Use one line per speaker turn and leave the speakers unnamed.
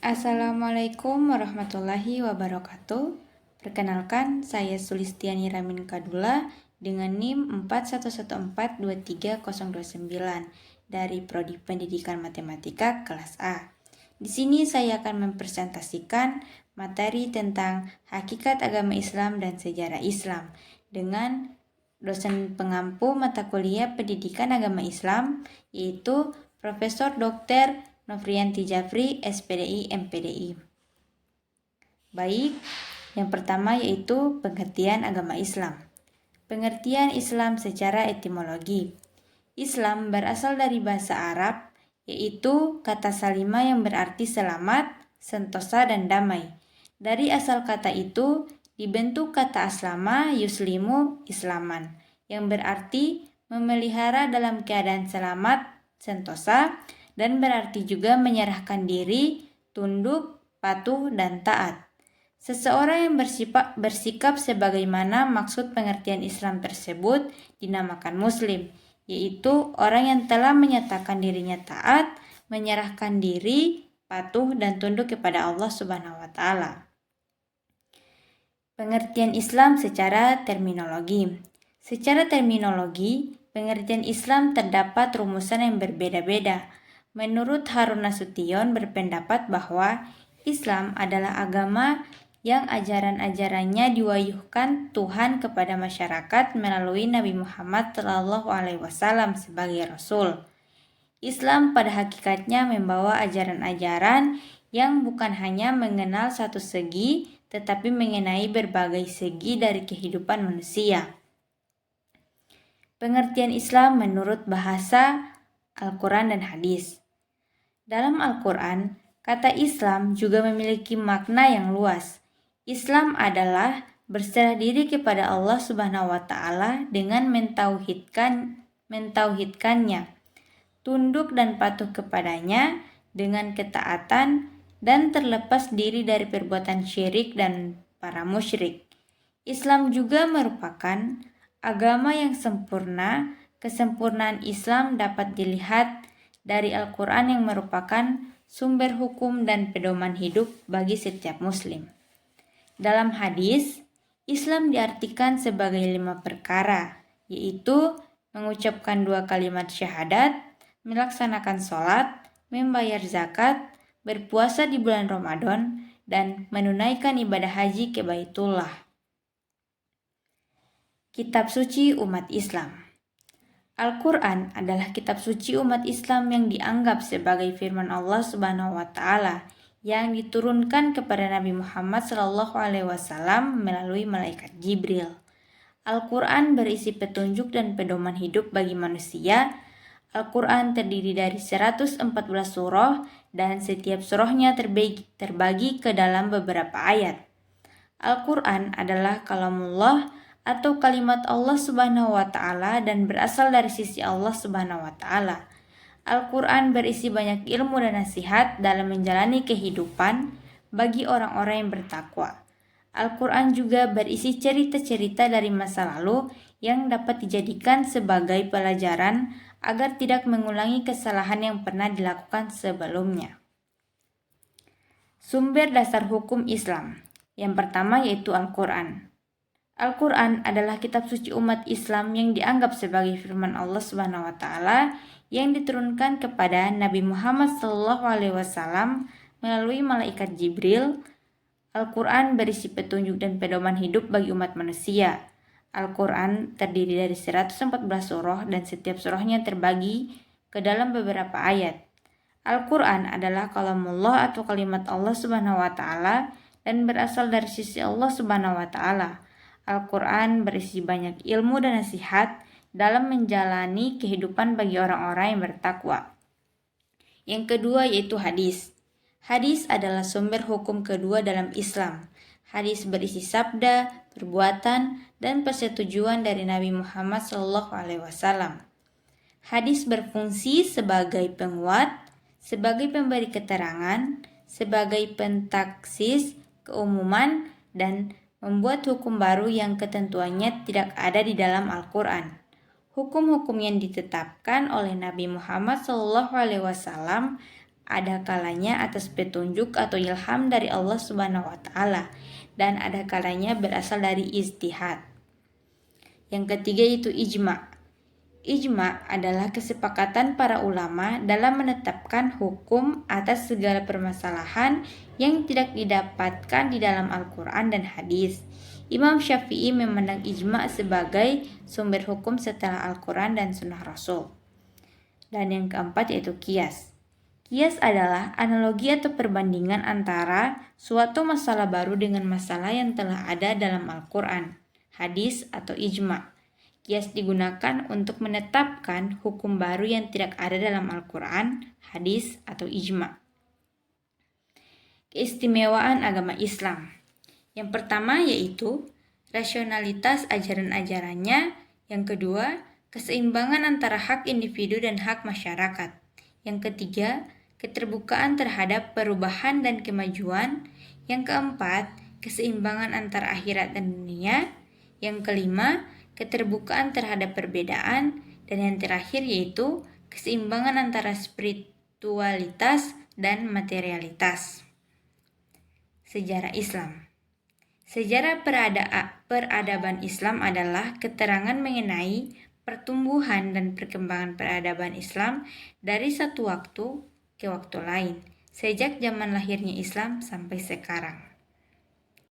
Assalamualaikum warahmatullahi wabarakatuh. Perkenalkan, saya Sulistiani Ramin Kadula dengan NIM 4114230029 dari Prodi Pendidikan Matematika kelas A. Di sini saya akan mempresentasikan materi tentang hakikat agama Islam dan sejarah Islam dengan dosen pengampu mata kuliah Pendidikan Agama Islam, yaitu Profesor Dr. Nofriyanti Jafri, SPDI, MPDI. Baik, yang pertama yaitu pengertian agama Islam. Pengertian Islam secara etimologi. Islam berasal dari bahasa Arab, yaitu kata salima yang berarti selamat, sentosa, dan damai. Dari asal kata itu, dibentuk kata aslama yuslimu islaman, yang berarti memelihara dalam keadaan selamat, sentosa, dan berarti juga menyerahkan diri, tunduk, patuh, dan taat. Seseorang yang bersikap sebagaimana maksud pengertian Islam tersebut dinamakan Muslim, yaitu orang yang telah menyatakan dirinya taat, menyerahkan diri, patuh, dan tunduk kepada Allah Subhanahu wa Ta'ala. Pengertian Islam secara terminologi. Secara terminologi, pengertian Islam terdapat rumusan yang berbeda-beda. Menurut Harun Nasution berpendapat bahwa Islam adalah agama yang ajaran-ajarannya diwahyukan Tuhan kepada masyarakat melalui Nabi Muhammad SAW sebagai Rasul. Islam pada hakikatnya membawa ajaran-ajaran yang bukan hanya mengenal satu segi, tetapi mengenai berbagai segi dari kehidupan manusia. Pengertian Islam menurut bahasa Al-Quran dan Hadis. Dalam Al-Quran, kata Islam juga memiliki makna yang luas. Islam adalah berserah diri kepada Allah Subhanahu wa Ta'ala dengan mentauhidkannya, tunduk dan patuh kepadanya dengan ketaatan, dan terlepas diri dari perbuatan syirik dan para musyrik. Islam juga merupakan agama yang sempurna. Kesempurnaan Islam dapat dilihat dari Al-Quran yang merupakan sumber hukum dan pedoman hidup bagi setiap muslim. Dalam hadis, Islam diartikan sebagai 5 perkara, yaitu mengucapkan 2 kalimat syahadat, melaksanakan sholat, membayar zakat, berpuasa di bulan Ramadan, dan menunaikan ibadah haji ke Baitullah. Kitab suci umat Islam. Al-Quran adalah kitab suci umat Islam yang dianggap sebagai firman Allah Subhanahu wa Ta'ala yang diturunkan kepada Nabi Muhammad SAW melalui malaikat Jibril. Al-Quran berisi petunjuk dan pedoman hidup bagi manusia. Al-Quran terdiri dari 114 surah dan setiap surahnya terbagi ke dalam beberapa ayat. Al-Quran adalah kalamullah atau kalimat Allah Subhanahu wa Ta'ala dan berasal dari sisi Allah Subhanahu wa Ta'ala. Al-Quran berisi banyak ilmu dan nasihat dalam menjalani kehidupan bagi orang-orang yang bertakwa. Al-Quran juga berisi cerita-cerita dari masa lalu yang dapat dijadikan sebagai pelajaran agar tidak mengulangi kesalahan yang pernah dilakukan sebelumnya. Sumber dasar hukum Islam. Yang pertama yaitu Al-Quran. Al-Quran adalah kitab suci umat Islam yang dianggap sebagai firman Allah Subhanahu wa Ta'ala yang diturunkan kepada Nabi Muhammad SAW melalui malaikat Jibril. Al-Quran berisi petunjuk dan pedoman hidup bagi umat manusia. Al-Quran terdiri dari 114 surah dan setiap surahnya terbagi ke dalam beberapa ayat. Al-Quran adalah kalamullah atau kalimat Allah Subhanahu wa Ta'ala dan berasal dari sisi Allah Subhanahu wa Ta'ala. Al-Quran berisi banyak ilmu dan nasihat dalam menjalani kehidupan bagi orang-orang yang bertakwa. Yang kedua yaitu hadis. Hadis adalah sumber hukum kedua dalam Islam. Hadis berisi sabda, perbuatan, dan persetujuan dari Nabi Muhammad SAW. Hadis berfungsi sebagai penguat, sebagai pemberi keterangan, sebagai pentaksis keumuman, dan membuat hukum baru yang ketentuannya tidak ada di dalam Al-Quran. Hukum-hukum yang ditetapkan oleh Nabi Muhammad SAW Ada kalanya atas petunjuk atau ilham dari Allah Subhanahu wa taala dan ada kalanya berasal dari ijtihad. Yang ketiga itu ijma'. Ijma' adalah kesepakatan para ulama dalam menetapkan hukum atas segala permasalahan yang tidak didapatkan di dalam Al-Quran dan hadis. Imam Syafi'i memandang ijma' sebagai sumber hukum setelah Al-Quran dan Sunnah Rasul. Dan yang keempat yaitu qiyas. Qiyas adalah analogi atau perbandingan antara suatu masalah baru dengan masalah yang telah ada dalam Al-Quran, hadis, atau ijma'. Qiyas digunakan untuk menetapkan hukum baru yang tidak ada dalam Al-Quran, hadis, atau ijma'. Keistimewaan agama Islam. Yang pertama yaitu rasionalitas ajaran-ajarannya. Yang kedua, keseimbangan antara hak individu dan hak masyarakat. Yang ketiga, keterbukaan terhadap perubahan dan kemajuan. Yang keempat, keseimbangan antara akhirat dan dunia. Yang kelima, keterbukaan terhadap perbedaan. Dan yang terakhir yaitu keseimbangan antara spiritualitas dan materialitas. Sejarah Islam. Sejarah peradaban Islam adalah keterangan mengenai pertumbuhan dan perkembangan peradaban Islam dari satu waktu ke waktu lain, sejak zaman lahirnya Islam sampai sekarang.